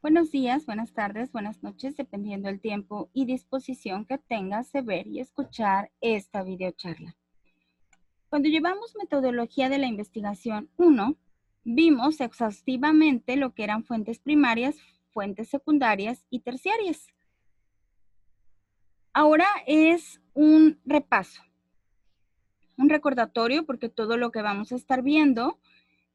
Buenos días, buenas tardes, buenas noches, dependiendo del tiempo y disposición que tengas de ver y escuchar esta videocharla. Cuando llevamos metodología de la investigación 1, vimos exhaustivamente lo que eran fuentes primarias, fuentes secundarias y terciarias. Ahora es un repaso, un recordatorio, porque todo lo que vamos a estar viendo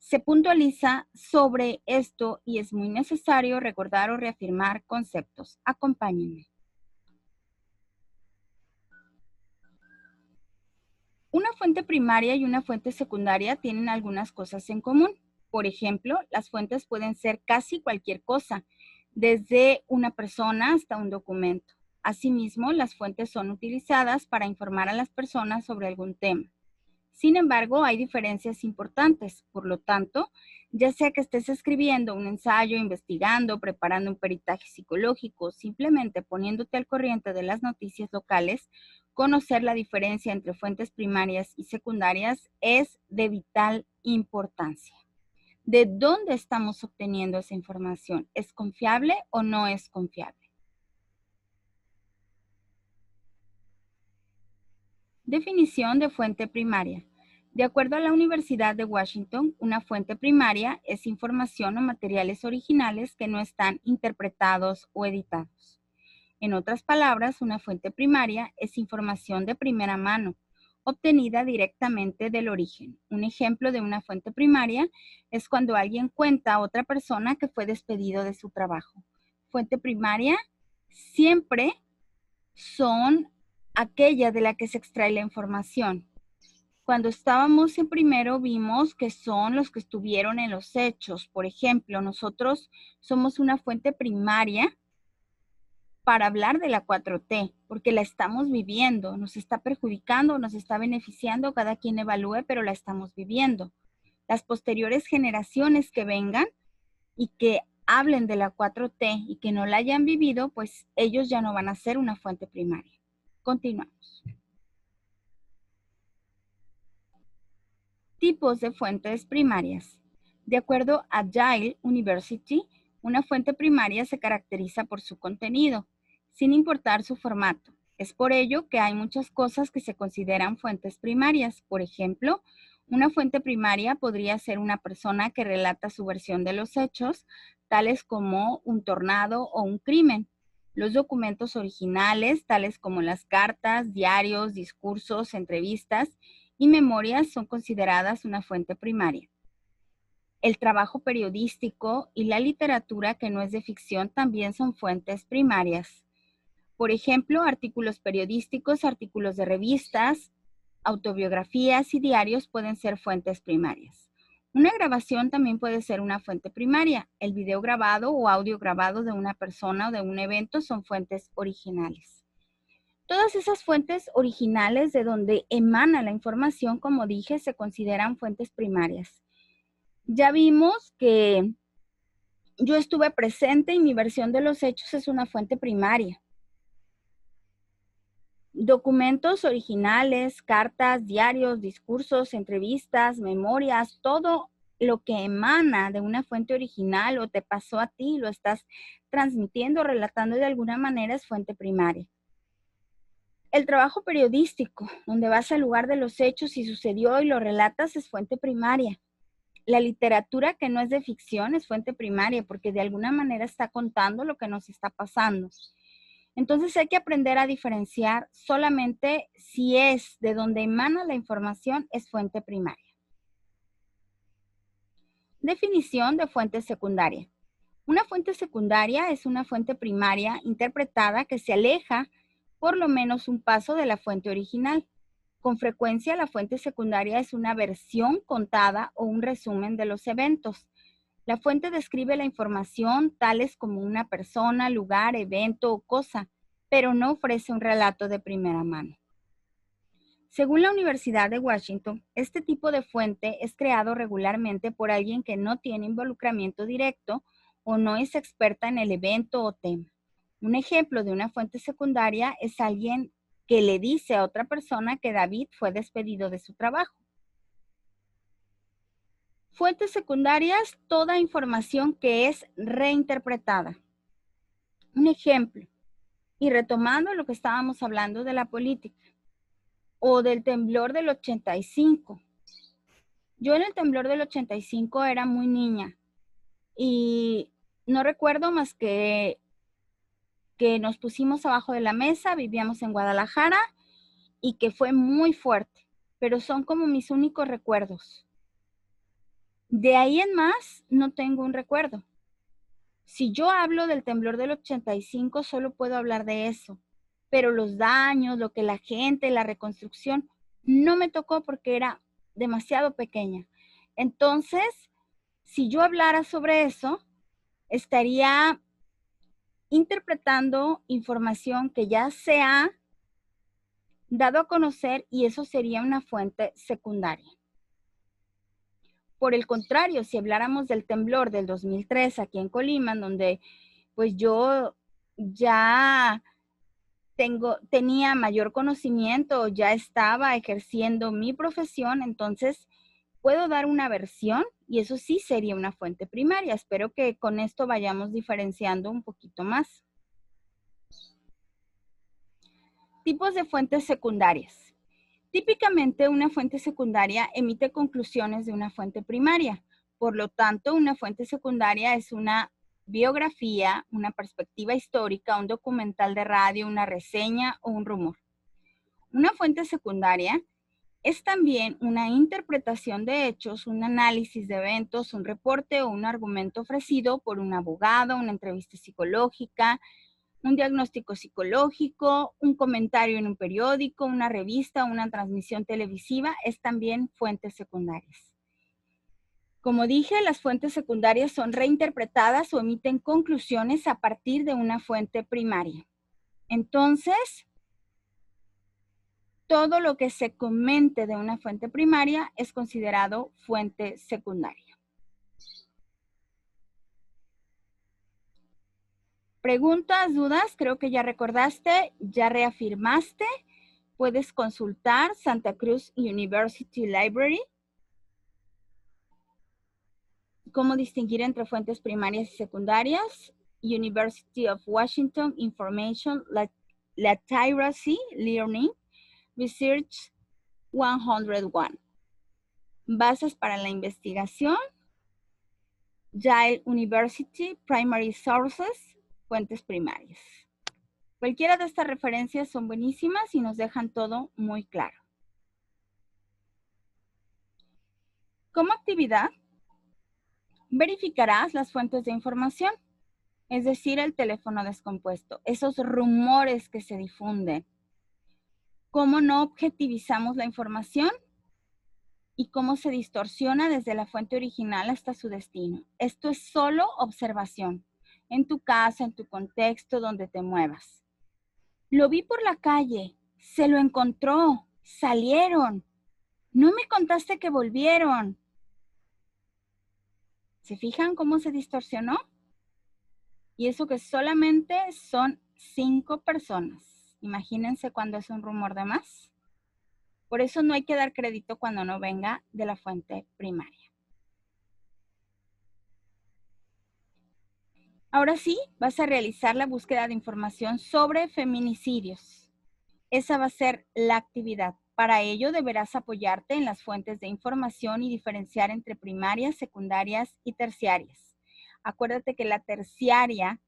se puntualiza sobre esto y es muy necesario recordar o reafirmar conceptos. Acompáñenme. Una fuente primaria y una fuente secundaria tienen algunas cosas en común. Por ejemplo, las fuentes pueden ser casi cualquier cosa, desde una persona hasta un documento. Asimismo, las fuentes son utilizadas para informar a las personas sobre algún tema. Sin embargo, hay diferencias importantes. Por lo tanto, ya sea que estés escribiendo un ensayo, investigando, preparando un peritaje psicológico, simplemente poniéndote al corriente de las noticias locales, conocer la diferencia entre fuentes primarias y secundarias es de vital importancia. ¿De dónde estamos obteniendo esa información? ¿Es confiable o no es confiable? Definición de fuente primaria. De acuerdo a la Universidad de Washington, una fuente primaria es información o materiales originales que no están interpretados o editados. En otras palabras, una fuente primaria es información de primera mano, obtenida directamente del origen. Un ejemplo de una fuente primaria es cuando alguien cuenta a otra persona que fue despedido de su trabajo. Fuente primaria siempre son aquella de la que se extrae la información. Cuando estábamos en primero vimos que son los que estuvieron en los hechos. Por ejemplo, nosotros somos una fuente primaria para hablar de la 4T, porque la estamos viviendo, nos está perjudicando, nos está beneficiando, cada quien evalúe, pero la estamos viviendo. Las posteriores generaciones que vengan y que hablen de la 4T y que no la hayan vivido, pues ellos ya no van a ser una fuente primaria. Continuamos. Tipos de fuentes primarias. De acuerdo a Yale University, una fuente primaria se caracteriza por su contenido, sin importar su formato. Es por ello que hay muchas cosas que se consideran fuentes primarias. Por ejemplo, una fuente primaria podría ser una persona que relata su versión de los hechos, tales como un tornado o un crimen. Los documentos originales, tales como las cartas, diarios, discursos, entrevistas, y memorias son consideradas una fuente primaria. El trabajo periodístico y la literatura que no es de ficción también son fuentes primarias. Por ejemplo, artículos periodísticos, artículos de revistas, autobiografías y diarios pueden ser fuentes primarias. Una grabación también puede ser una fuente primaria. El video grabado o audio grabado de una persona o de un evento son fuentes originales. Todas esas fuentes originales de donde emana la información, como dije, se consideran fuentes primarias. Ya vimos que yo estuve presente y mi versión de los hechos es una fuente primaria. Documentos originales, cartas, diarios, discursos, entrevistas, memorias, todo lo que emana de una fuente original o te pasó a ti, lo estás transmitiendo, relatando de alguna manera, es fuente primaria. El trabajo periodístico, donde vas al lugar de los hechos y sucedió y lo relatas, es fuente primaria. La literatura que no es de ficción es fuente primaria porque de alguna manera está contando lo que nos está pasando. Entonces hay que aprender a diferenciar solamente si es de donde emana la información es fuente primaria. Definición de fuente secundaria. Una fuente secundaria es una fuente primaria interpretada que se aleja por lo menos un paso de la fuente original. Con frecuencia, la fuente secundaria es una versión contada o un resumen de los eventos. La fuente describe la información tales como una persona, lugar, evento o cosa, pero no ofrece un relato de primera mano. Según la Universidad de Washington, este tipo de fuente es creado regularmente por alguien que no tiene involucramiento directo o no es experta en el evento o tema. Un ejemplo de una fuente secundaria es alguien que le dice a otra persona que David fue despedido de su trabajo. Fuentes secundarias, toda información que es reinterpretada. Un ejemplo, y retomando lo que estábamos hablando de la política o del temblor del 85. Yo en el temblor del 85 era muy niña y no recuerdo más que nos pusimos abajo de la mesa, vivíamos en Guadalajara y que fue muy fuerte, pero son como mis únicos recuerdos. De ahí en más, no tengo un recuerdo. Si yo hablo del temblor del 85, solo puedo hablar de eso, pero los daños, lo que la gente, la reconstrucción, no me tocó porque era demasiado pequeña. Entonces, si yo hablara sobre eso, estaría interpretando información que ya se ha dado a conocer y eso sería una fuente secundaria. Por el contrario, si habláramos del temblor del 2003 aquí en Colima, donde pues yo ya tenía mayor conocimiento, ya estaba ejerciendo mi profesión, entonces puedo dar una versión y eso sí sería una fuente primaria. Espero que con esto vayamos diferenciando un poquito más. Tipos de fuentes secundarias. Típicamente una fuente secundaria emite conclusiones de una fuente primaria. Por lo tanto, una fuente secundaria es una biografía, una perspectiva histórica, un documental de radio, una reseña o un rumor. Una fuente secundaria es también una interpretación de hechos, un análisis de eventos, un reporte o un argumento ofrecido por un abogado, una entrevista psicológica, un diagnóstico psicológico, un comentario en un periódico, una revista, una transmisión televisiva, es también fuentes secundarias. Como dije, las fuentes secundarias son reinterpretadas o emiten conclusiones a partir de una fuente primaria. Entonces, todo lo que se comente de una fuente primaria es considerado fuente secundaria. Preguntas, dudas, creo que ya recordaste, ya reafirmaste. Puedes consultar Santa Cruz University Library. ¿Cómo distinguir entre fuentes primarias y secundarias? University of Washington Information Literacy Learning Research 101. Bases para la investigación. Yale University Primary Sources, fuentes primarias. Cualquiera de estas referencias son buenísimas y nos dejan todo muy claro. Como actividad, verificarás las fuentes de información, es decir, el teléfono descompuesto, esos rumores que se difunden. ¿Cómo no objetivizamos la información? Y cómo se distorsiona desde la fuente original hasta su destino. Esto es solo observación, en tu casa, en tu contexto, donde te muevas. Lo vi por la calle, se lo encontró, salieron. No me contaste que volvieron. ¿Se fijan cómo se distorsionó? Y eso que solamente son 5 personas. Imagínense cuando es un rumor de más. Por eso no hay que dar crédito cuando no venga de la fuente primaria. Ahora sí, vas a realizar la búsqueda de información sobre feminicidios. Esa va a ser la actividad. Para ello deberás apoyarte en las fuentes de información y diferenciar entre primarias, secundarias y terciarias. Acuérdate que la terciaria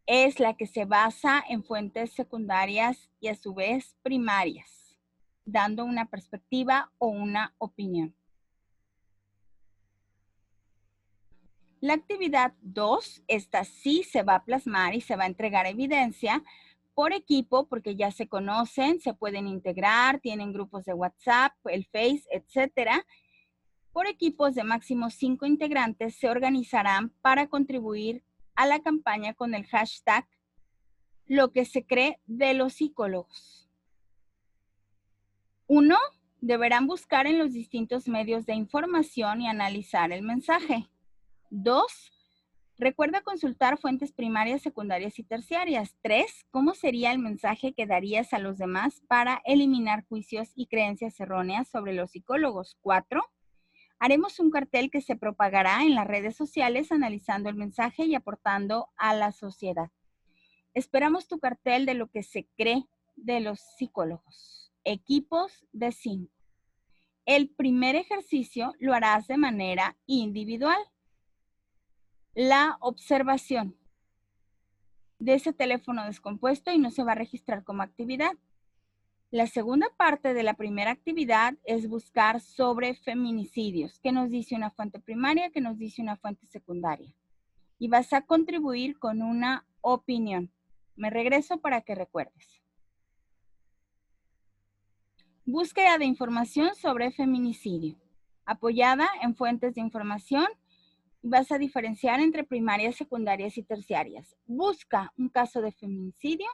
es la que se basa en fuentes secundarias y a su vez primarias, dando una perspectiva o una opinión. La actividad 2, esta sí se va a plasmar y se va a entregar evidencia por equipo porque ya se conocen, se pueden integrar, tienen grupos de WhatsApp, el Face, etcétera. Por equipos de máximo 5 integrantes se organizarán para contribuir a la campaña con el hashtag lo que se cree de los psicólogos. 1. Deberán buscar en los distintos medios de información y analizar el mensaje. 2. Recuerda consultar fuentes primarias, secundarias y terciarias. 3. ¿Cómo sería el mensaje que darías a los demás para eliminar juicios y creencias erróneas sobre los psicólogos? 4. Haremos un cartel que se propagará en las redes sociales analizando el mensaje y aportando a la sociedad. Esperamos tu cartel de lo que se cree de los psicólogos. Equipos de 5. El primer ejercicio lo harás de manera individual. La observación de ese teléfono descompuesto y no se va a registrar como actividad. La segunda parte de la primera actividad es buscar sobre feminicidios. ¿Qué nos dice una fuente primaria? ¿Qué nos dice una fuente secundaria? Y vas a contribuir con una opinión. Me regreso para que recuerdes. Búsqueda de información sobre feminicidio. Apoyada en fuentes de información, vas a diferenciar entre primarias, secundarias y terciarias. Busca un caso de feminicidio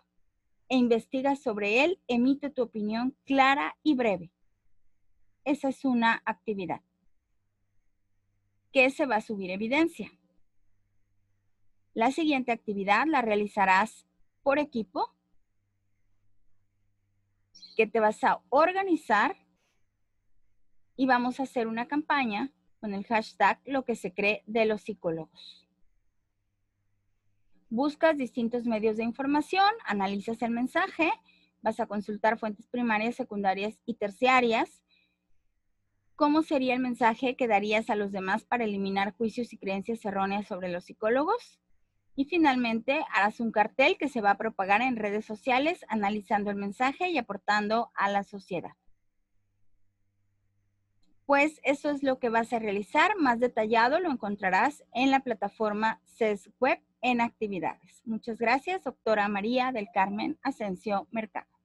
e investiga sobre él, emite tu opinión clara y breve. Esa es una actividad que se va a subir evidencia. La siguiente actividad la realizarás por equipo, que te vas a organizar y vamos a hacer una campaña con el hashtag lo que se cree de los psicólogos. Buscas distintos medios de información, analizas el mensaje, vas a consultar fuentes primarias, secundarias y terciarias. ¿Cómo sería el mensaje que darías a los demás para eliminar juicios y creencias erróneas sobre los psicólogos? Y finalmente, harás un cartel que se va a propagar en redes sociales analizando el mensaje y aportando a la sociedad. Pues eso es lo que vas a realizar. Más detallado lo encontrarás en la plataforma CES Web en actividades. Muchas gracias, doctora María del Carmen Asensio Mercado.